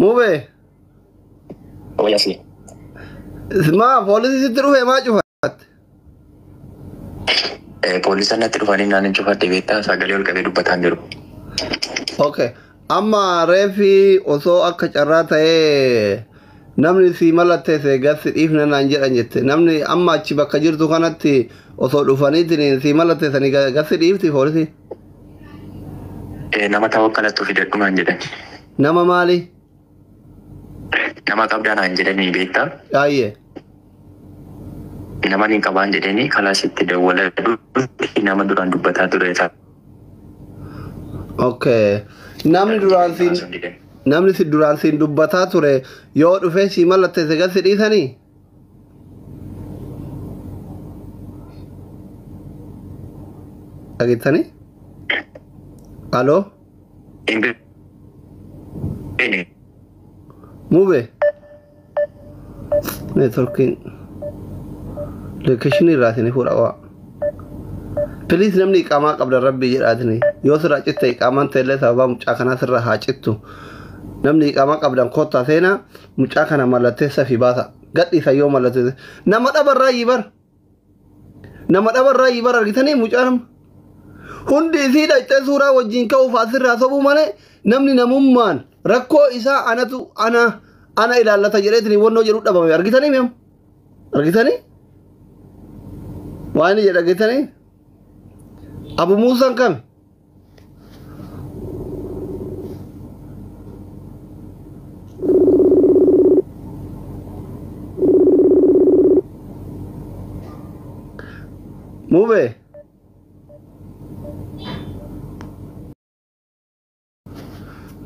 Mube. Oh ya sih. Ma polisi terus ma cufat. Polisi nanti rupanya nanya cufat di beta sagale ol kabe dubbatan jiru. Okay. Amma refi osoo akka carraa ta'ee namni si malatte se gassi dhiifna naan jedhan jette namni amma achi bakka jirtu kanatti osoo dhufaniitiin si malatte sani gassi dhiifti poolisi. Nama tawakkalatu fidadhu naan jedhan. Nama maali? Nama qabdaa naan jedhanii beektaa? Ayyee. Nama ni qabaan jedhanii kalaasitti dawwala nama duraan dubbataa ture isaa. Okay. Namni si duraan siin dubbataa ture yoo dhufee si malatte se gassi dhiisanii? Dhageessanii? Aloo? Mube? Networking location irraatini fuudhawaa. Please namni iqaamaa qabda rabbii jedhaatini yoo sirraa citta iqaamaan ta'ellee sababa mucaa kanaa sirraa haa cittu. Namni iqaamaa qabdan kottaa seenaa mucaa kana mallattee safi baasa. Gadhiisa yoo mallattee nama dhabarraa yibar. Nama dhabarraa yibar argitanii mucaa nama. Hundi isii dhaqxee suuraa wajjin ka'uuf asirraa sobuu malee namni namummaan rakkoo isaa ana ilaallata jedheetini wannoo jedhu dhabame argitanii meem? Argitanii? Waan inni jedha argitanii? Abu Musa kam? Mube?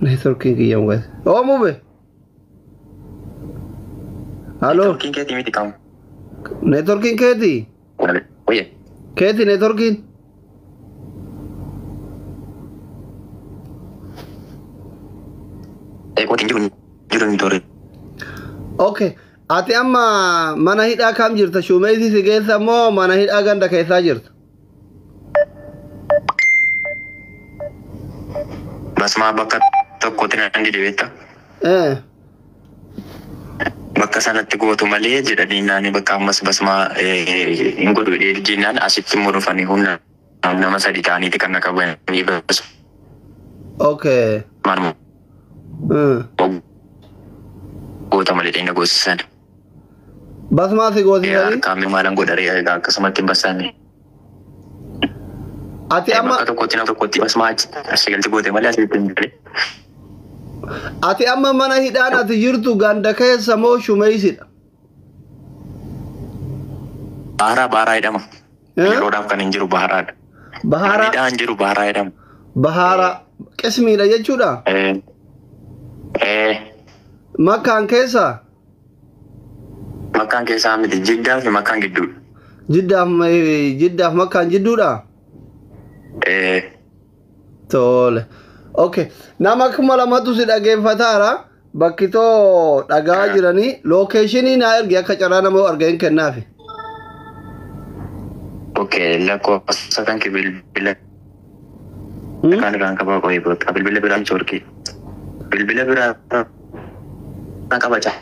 Networking kiyam guys. Oh Mube? Halo? Networking keti miti kamu. Networking keti? Oye. Keti networking? Jiru ni tore. Okay. Ati amma mana hidhaa kam jirta? Shumeessi si keessa moo mana hidhaa ganda keessaa jirta? Basmaa bakka tokkotti naan dibeetta. Bakka sanatti gootu malee jedhanii naani bakka ammas basmaa hin godhu jennaan asitti murufanii humna nama sadi ta'aniiti kan qabanii basu. Okay. Maaluma. Goota malee dheena goosisan. Basmaa si goosisanii? Kaamii maalan godharee akkasumatti hin bassaane. Ati amma bakka tokkotti nama tokkotti basmaa achi galti goote malee asitti hin jirre. Ati amma mana hidhaan ati jirtu ganda keessa moo Shumeessidha? Baharaa jedhama. Yeroodhaaf kan hin jiru Baharaadha. Baharaa? Hidhaan jiru Baharaa jedhama. Baharaa qismiidha jechuudha? Makkaan keessa? Makkaan keessaa miti Jiddaa fi Makkaan gidduudha. Jiddaaf Makkaan jidduudha? Tole. Okay. Nama kuma lamatu si dhageeffataara bakki too dhagaa jiranii lookeeshinii naa ergi akka carraa nama argeen kennaafi. Okay, lakkoofsa kan bilbila. Kan irraan qabaa qo'ee boota. Bilbila biraan chorkii. Bilbila biraan qabacha.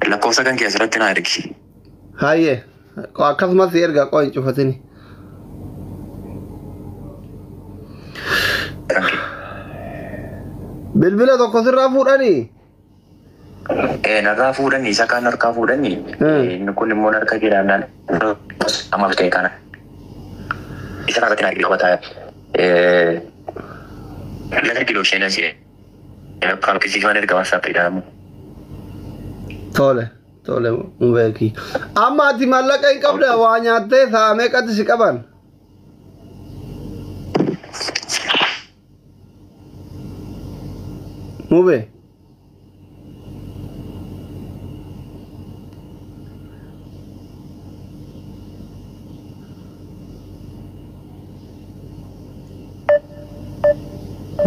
Lakkoofsa kan keessatti naa ergi. Hayyee. Akkasumas erga qo'ee hin cufatini. Bilbila tokko sirraa fuudhanii? Narraa fuudhanii isa kaan harkaa fuudhanii. Inni kun immoo harka jedhaman amaaf ta'e kana. Isa irratti naa qabataa. Laga kiloo shan asii. Kan kisiifaan erga WhatsApp jedhamu. Tole. Tole Mubeki. Amma ati mallaqa hin qabda waa nyaattee sa'a meeqatti si qaban? Mube.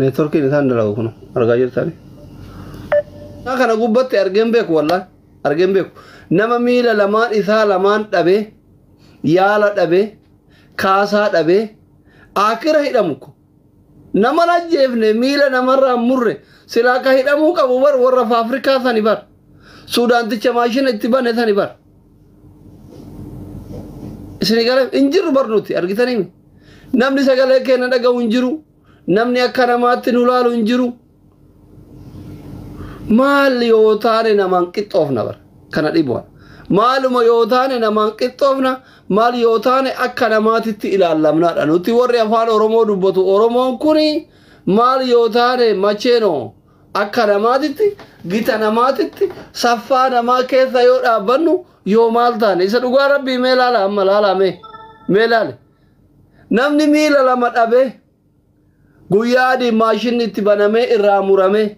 Networking isaan dalagu kun argaa jirtani. Kana gubbatti argeen beeku wallahi argeen beeku. Nama miila lamaan isaa lamaan dhabe yaala dhabe kaasaa dhabe akira hidhamu ko nama ajjeefne miila namarraa murre silaa ka hidhamuu qabu bar warra Afrikaa sani bar Suudaanticha maashina itti bane sani bar isini gara injiru barnuti argitanii namni sagalee keenya dhaga'u injiru namni akka namaatti nu laalu injiru maal yoo taane namaan qixxoofna bar kana dhibu'a maaluma yoo taane namaan qixxoofna maal yoo taane akka namaatitti ilaallamnaadha nuti warri afaan Oromoo dubbatu Oromoon kuni maal yoo taane macheeno akka namaatitti gita namaatitti saffaa namaa keessa yoo dhaabbannu yoo maal taane isa dhugaa rabbii mee laala amma laala mee laale namni miila lama dhabe guyyaa adii maashinni itti banamee irraa muramee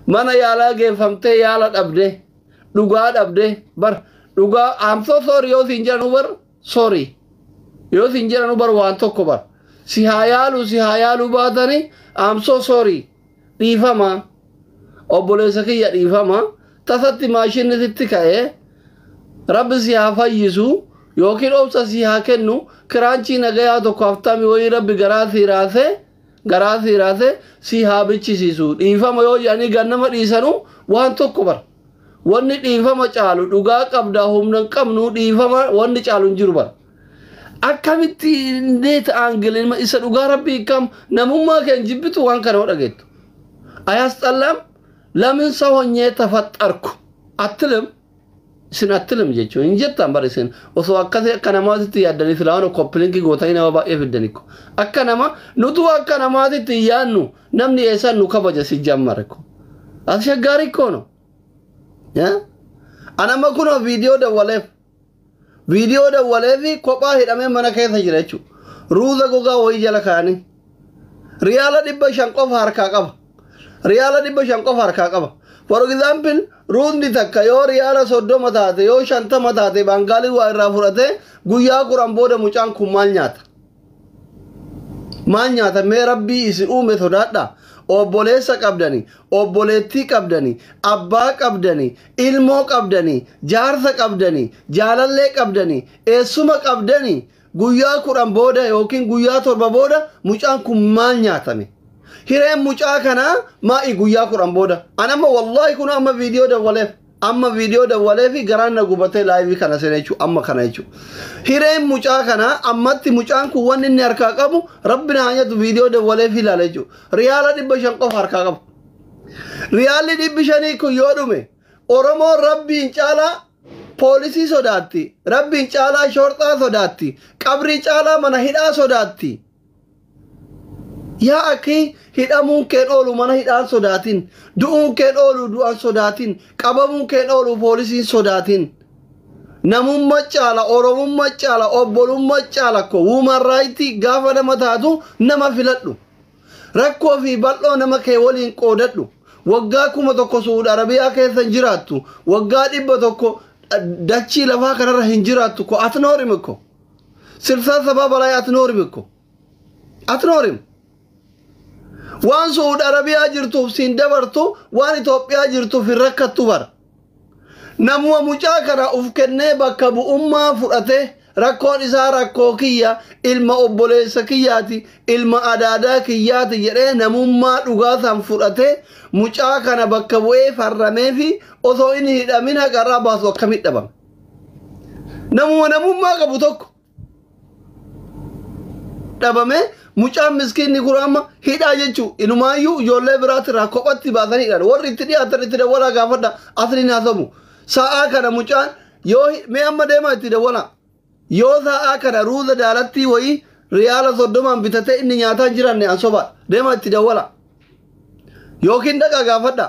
mana yaalaa geeffamtee yaala dhabde dhugaa dhabde bar dhugaa I'm so sorry yoo siin jedhanu bar sorry yoo siin jedhanu bar waan tokko bar si haa yaalu baatanii I'm so sorry dhiifama obboleessa kiyya dhiifama tasatti maashinni sitti ka'ee rabbi si haa fayyisu yookiin obsa si haa kennu kiraanchii nagayaa tokko haftamii wayii rabbi garaa si raase si haa bichisiisu dhiifama yoo jedhanii gannama dhiisanu waan tokko bar wanni dhiifama caalu dhugaa qabda humna qabnu dhiifama wanni caalu hin jiru bar akkamitti ndeet aangilin isa dhugaa rabbii kam namummaa keen jibbitu waan kana dhageettu ayasxallam lamin sawonyee tafaxxarku attilim isin attilim jechuun hin jettan bar isin osoo akkasii akka namaatitti yaaddanii filaawwan koppilinki gootanii nama baay'ee fiddaniko akka nama nutu akka namaatitti yaannu namni eessan nu kabaja si jammareko as shaggaarikoo no anama kuno video dawwaleef kophaa hidhamee mana keessa jira jechuudha ruuza gogaa wayii jala kaanii riyaala 500 qofa harkaa qaba for example ruuzni takka yoo riyaala 30 taate yoo 50 taate bangaalii waa irraa fudhate guyyaa 10 booda mucaan kun maal nyaata mee rabbii isi uume sodaadha obboleessa qabdanii obboleettii qabdanii abbaa qabdanii ilmoo qabdanii jaarsa qabdanii jaalallee qabdanii eessuma qabdanii guyyaa 10 booda yookiin guyyaa 7 booda mucaan kun maal nyaatame hireen mucaa kana maa'i guyyaa 10 booda anama wallahi kun amma video dawwaleef garaan na gubatee live kana senechu amma kana jechu hireen mucaa kana ammatti mucaan kun wanni inni harkaa qabu rabbina hanyatu video dawwaleef ilaale jechu riyaala 500 qofa harkaa qabu riyaalli 500 kun yoo dhume Oromoo rabbiin caalaa poolisii sodaatti rabbiin caalaa shorxaa sodaatti qabrii caalaa mana hidhaa sodaatti yaa akhi hidhamuun keen oolu mana hidhaan sodaatin du'uun keen oolu du'an sodaatin qabamuun keen oolu poolisiin sodaatin namummaa caala oromummaa caala obbolummaa caala ko woman right gaafa nama taatu nama filadhu rakkoo fi bal'oo nama kee waliin qoodadhu waggaa 1,000 Saudi Arabiyaa keessa jiraattu waggaa 100 dachii lafaa kanarra hin jiraattu ko atnoorimiko sirsaa sababa laa atnoorimiko waan Saudi Arabiyaa jirtuuf siin dabartu waan Itoophiyaa jirtuuf hin rakkattu bar namuma mucaa kana uf kennee bakka bu'ummaa fudhate rakkoon isaa rakkoo kiyya ilma obboleessa kiyyaati ilma adaadaa kiyyaati jedhee namummaa dhugaasan fudhate mucaa kana bakka bu'ee farramee fi osoo inni hidhamin haqarraa baasu akkamitti dhabame namummaa qabu tokko dhabame mucaan miskiinni kun amma hidhaa jechuun inumaayyuu ijoollee biraatirraa kophatti baasaniidhaan warri itti dhiyaatan itti dawwalaa gaafadha asliin haasamu sa'aa kana mucaan yoo mee amma deemaa itti dawwalaa yoo sa'aa kana ruuza daalattii wayii riyaala 30 bitatee inni nyaataan jiranne ansoba deemaa itti dawwalaa yookiin dhaqaa gaafadha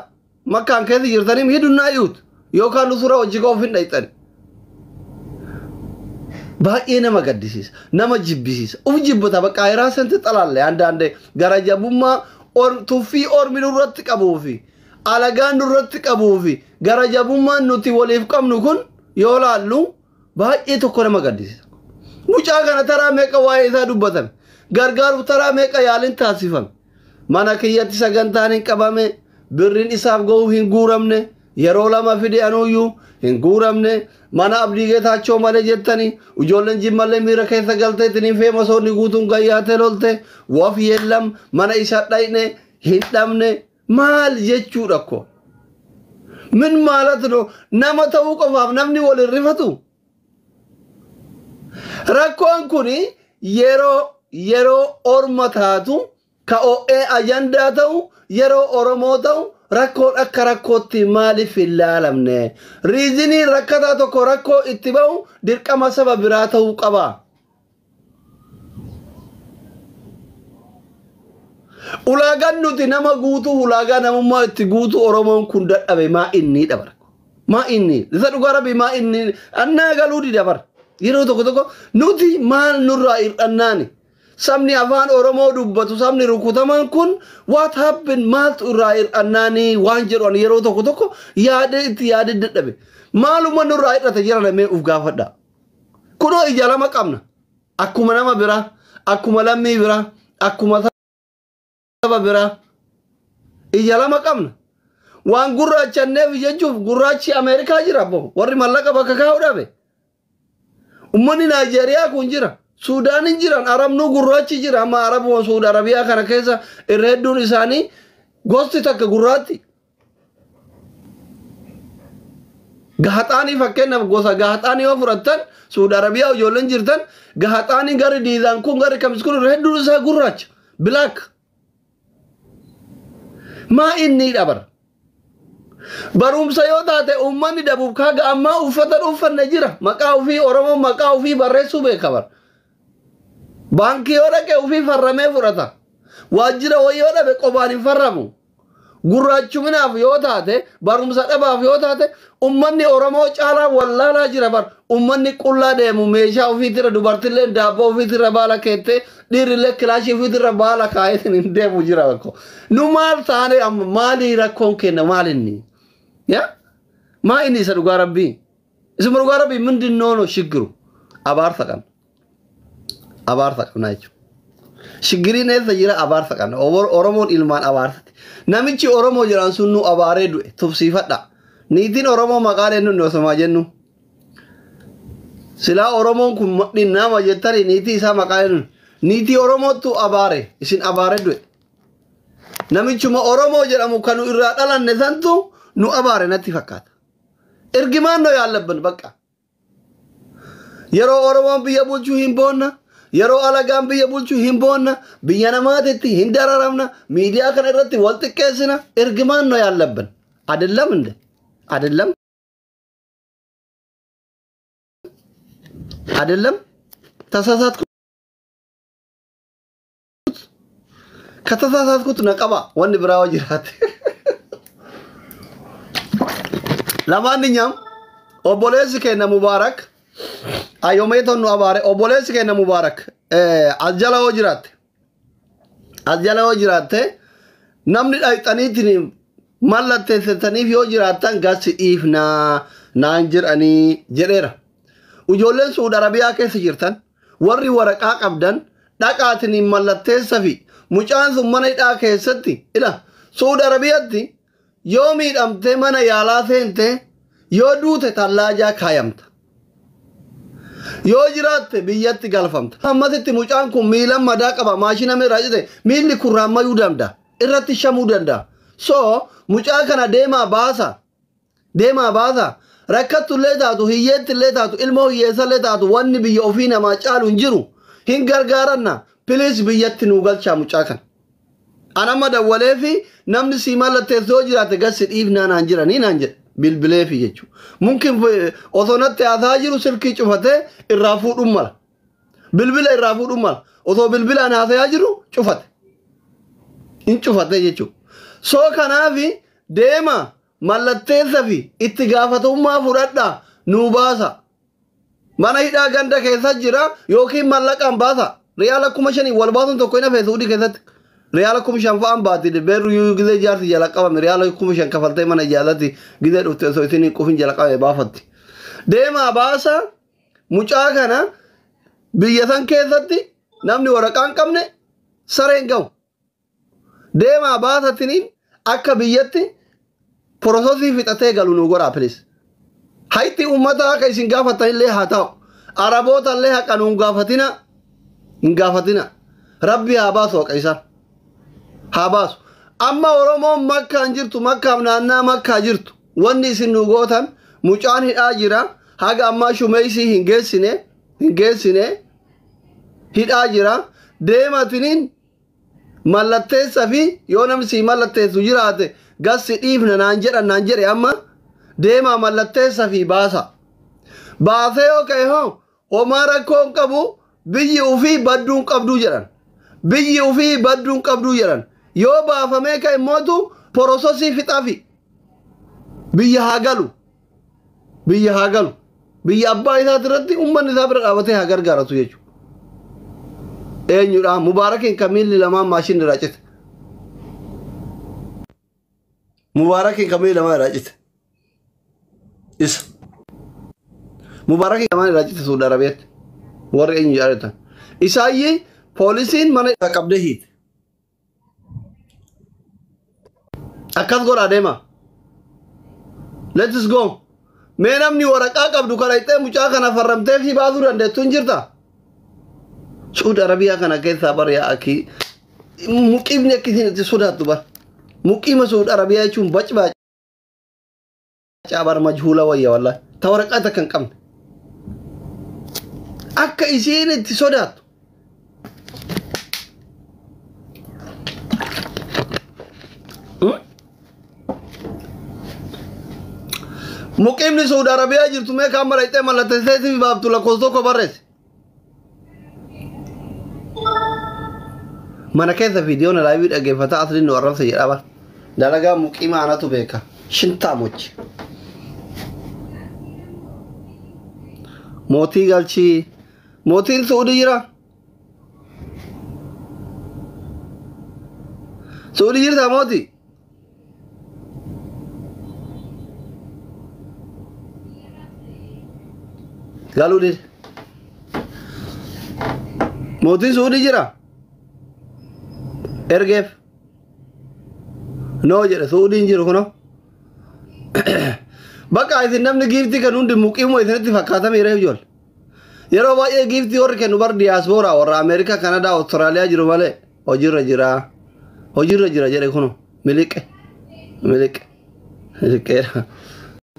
makkaan keessa jirtanii hidunnaa iyuut yookaan nusura hojii koo ofin dhayxani baay'ee nama gaddisiisa nama jibbisiisa uf jibbata bakka ayraa senti xalaalle andaande gara jabummaa tuffii ormi nurratti qabuufi alagaan nurratti qabuufi gara jabummaan nuti waliif qabnu kun yoo laallu baay'ee tokko nama gaddisiisa mucaa kana taraa meeqa waa'ee isaa dubbatame gargaaruuf taraa meeqa yaaliin taasifame mana kiyyatti sagantaan hin qabame birriin isaaf ga'uu hin guuramne yeroo lama fide anuyyuu hin guuramne mana abdii geetaachoo malee jettanii ijoolleen jimmallee miira keessa galtee ittiin feemasoonni guutuun gayyaatee lolte waf yeellam mana isa dhayne hin dhabne maal jechuudha ko min maalatno nama ta'uu qofaaf namni wal rifatu rakkoon kuni yeroo orma taatu ka o'ee ajandaa ta'u yeroo oromoo ta'u rakkoon akka rakkootti maaliif hin laalamne riizinii rakkataa tokko rakkoo itti ba'u dirqama saba biraa ta'uu qaba. Ulaagaan nuti nama guutuu ulaagaa namummaa itti guutuu oromoon kun dadhabe maa inni dabar maa inni isa dhugaa rabbi maa inni annaa galuu di dabar yeroo tokko nuti maal nurraa hir'annaani. Sabni afaan oromoo dubbatu sabni rukutaman kun what happened maaltu irraa hir'annaani waan jedhan yeroo tokko itti yaade dadhabe maaluma nurraa hir'ate jira lamee uf gaafadha kunoo ija lama qabna akkuma nama biraa akkuma lammii biraa akkuma saba biraa ija lama qabna waan gurraachanneef jechuuf gurraachi Ameerikaa jira bo warri mallaqa bakka kaa'u dhabe ummanni Naajeeriyaa kun jira Sudan jiran Arab nu gurraachi jira amma Arab wa Saudi Arabia kana keessa irreedduun isaanii gosti takka gurraatti gahaxaanii fakkeenyaaf gosa gahaxaanii yoo fudhattan Saudi Arabia ijoolleen jirtan gahaxaanii gari diizaan kun gari kamis kun irreedduun isaa gurraacha black maa inni dhabar barumsa yoo taate ummanni dabuuf kaaga amma uffata uffanne jira maqaa ofii oromoo maqaa ofii barreessuu beekabar Banki yoo dhaqe ofii farramee fudhata. Waajjira yoo dhabe qophaan hin farramu. Gurraachuminaaf yoo taate barumsa dhabaaf yoo taate ummanni oromoo caalaa wallaalaa jira bar ummanni qullaa deemu meeshaa ofiitirra dubartillee daabboo ofiitirra baala keettee dhiirillee kilaashii ofiitirra baala kaayetin hin deemu jira bakko. Nu maal taane amma maalii rakkoon kenna maal inni? Ya? Maa inni isa dhugaa rabbii? Isuma dhugaa rabbii mindin noono shiggiru abaarsa qabna. Abaarsa qabna jechuudha. Shiggiriin eessa jira abaarsa qabna. Oromoon ilmaan abaarsati. Namichi Oromoo jiran sun nu abaaree du'e tufsiifadha. Niitiin Oromoo maqaan eenyu inni osoo jennu. Silaa Oromoon kun dhinnama jettanii niitii isaa maqaan eenyu. Niitii Oromootu abaare isin abaaree du'e. Namichuma Oromoo jedhamu kan nu irraa dhalanne santu nu abaare natti fakkaata. Ergimaan noo yaallabban bakka. Yeroo Oromoon biyya bulchuu hin boonna. Yeroo alagaan biyya bulchuu hin boonna biyya namaatitti hin dararamna miidiyaa kana irratti wal xiqqeessina ergimaan noo yaallabban adellam inde adellam tasaasatku katasaasatkutu na qaba wanni biraa jiraate lamaan ninyam obboleessi kenna Mubaarak Ayomeeton nu abaare obboleessi kenna Mubaarak ajjala hoo jiraatte namni dhayxaniitiin mallatteessataniif yoo jiraattan gassi dhiifnaa naan jedhanii jedheera. Ijoolleen Saudi Arabiyaa keessa jirtan warri waraqaa qabdan dhaqaatiin mallatteessa fi mucaan sun mana hidhaa keessatti ila Saudi Arabiyaatti yoo miidhamtee mana yaalaa seente yoo duute tallaajaa kaayamta. Yoo jiraatte biyyatti galfamta. Ammasitti mucaan kun miilan madaa qaba maashina meeraa jite miilli kun raammayuu danda'a irratti shamuu danda'a. So mucaa kana deemaa baasa rakkatullee taatu hiyyeettillee taatu ilmoo hiyyeessallee taatu wanni biyya ofii namaa caalu hin jiru hin gargaaranna piliis biyyatti nuu galchaa mucaa kana. Anamma dawwalee fi namni sii mallatteessu yoo jiraate gassi dhiifnaa naan jiranii naan jedhe. Bilbilee fi jechuudha. Mungkin osoo natti haasaa jiru silkii cufatee irraa fuudhuun mala. Bilbila irraa fuudhuun mala. Osoo bilbilaan haasaa jiru cufate. Hin cufate jechuudha. Soo kanaafi deema mallatteessa fi itti gaafatamummaa fudhadhaa nuu baasa. Mana hidhaa ganda keessa jira yookiin mallaqaan baasa. Riyaala 5,000 wal baasuun tokko hin hafee Suudii keessatti. Riyaala 5,000 fa'aan baati beerru yoo gizee jaarsi jala qabame riyaala 5,000 kafaltee mana ijaarratti gizee dhufte osoo isin qufin jala qabame baafatti. Deemaa baasa mucaa kana biyya san keessatti namni waraqaan qabne sareen gahu. Deemaa baasatiniin akka biyyatti Porososii fixatee galu nu goraa please. Hayti ummata akka isin gaafatanillee haa ta'u. Araboota illee haqa nuun gaafatina. Hin gaafatina. Rabbi haa baasu haqa isaa. Haa baasu. Amma Oromoon Makkaan jirtu Makkaaf naannaa Makkaa jirtu. Wanni isin nu gootan mucaan hidhaa jira. Haga ammaa shumeeysii hin geessine. Hidhaa jira. Deematiniin mallatteessa fi yoo namsi mallatteessu jiraate gassi dhiifna naan jedhe amma deemaa mallatteessa fi baasa. Baasee yoo ka'e hoo homaa rakkoon qabu biyyi ufii badduun qabduu jedhan. Biyyi ufii badduun qabduu jedhan. Yoo baafamee ka'e mootu porososii fixaafi. Biyya haa galu. Biyya haa galu. Biyya abbaa isaati irratti ummanni isaa bira dhaabatee haa gargaaratu jechuudha. Eenyudha Mubaarakiin kamiilli lamaan maashinni irraa cite. Mubaarakiin kamiilli lamaan irraa cite. Isa. Mubaarakiin lamaan irraa cite Suudi Arabiyaatti. Warri eenyu jaallatan. Isaayyii poolisiin mana isaa qabdee hiite. Akkas godhaa deema. Let's go. Mee namni waraqaa qabdu kana ittee mucaa kana farramtee fi baasuu dandeettu hin jirta. Suudi Arabiyaa kana keessaa bariyaa akki muqiimni akkasiin itti sodaattu bar. Muqiima Suudi Arabiyaa jechuun bacbaa caabar majhuula wayya wallahi. Ta waraqaa takka hin qabne. Akka isiin itti sodaattu. Muqiimni Suudi Arabiyaa jirtu mee kan mara ittee mallatteessee fi baaftu lakkoofsa tokko barreesse. Mana keessa viidiyoon laayivii dhaggeeffataa asliin nu arrabsa jedhama. Dalagaa muqiima anatu beeka. Shintaa mochi. Mootii galchii. Mootiin Suudii jira. Suudii jirta mootii. Galuu dide. Mootiin Suudii jira. Ergeef. Noo jedhe Suudiin jiru kuno. Bakka isin namni giiftii kan hundi muqiimuma isinitti fakkaatameera ijoollee. Yeroo baay'ee giiftii warri kennu bar diyaaspooraa warra Ameerikaa, Kanadaa, Awustiraaliyaa jiru malee hojiirra jira. Hojiirra jira jedhe kuno. Miliqe. Miliqeera.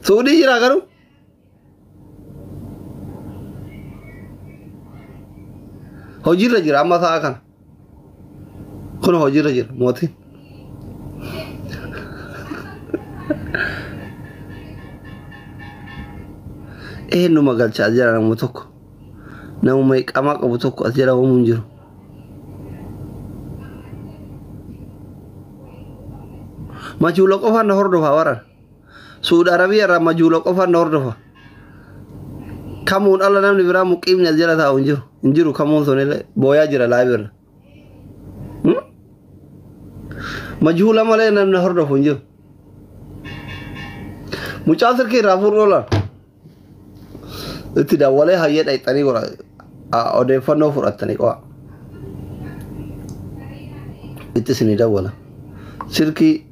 Suudii jira garuu. Hojiirra jira amma sa'a kana. Kun hojiirra jira mootiin. Eenyuma galchaa jira nama tokko. Namuma iqamaa qabu tokko as jala uumu hin jiru. Majuula qofaan na hordofa waran. Suudi Arabiyaa irraa majuula qofaan na hordofa. Kamuun alla namni biraa muqiimni as jala taa'u hin jiru. Hin jiru kamuun sunillee booyaa jira laayibirra. Majuula malee namni hordofu hin jiru. Mucaa sirkii irraa fuudhuu oolan. Itti daawwalee hayyee dhayxanii odeeffannoo fudhatanii qo'a. Itti isinii daawwala. Sirkii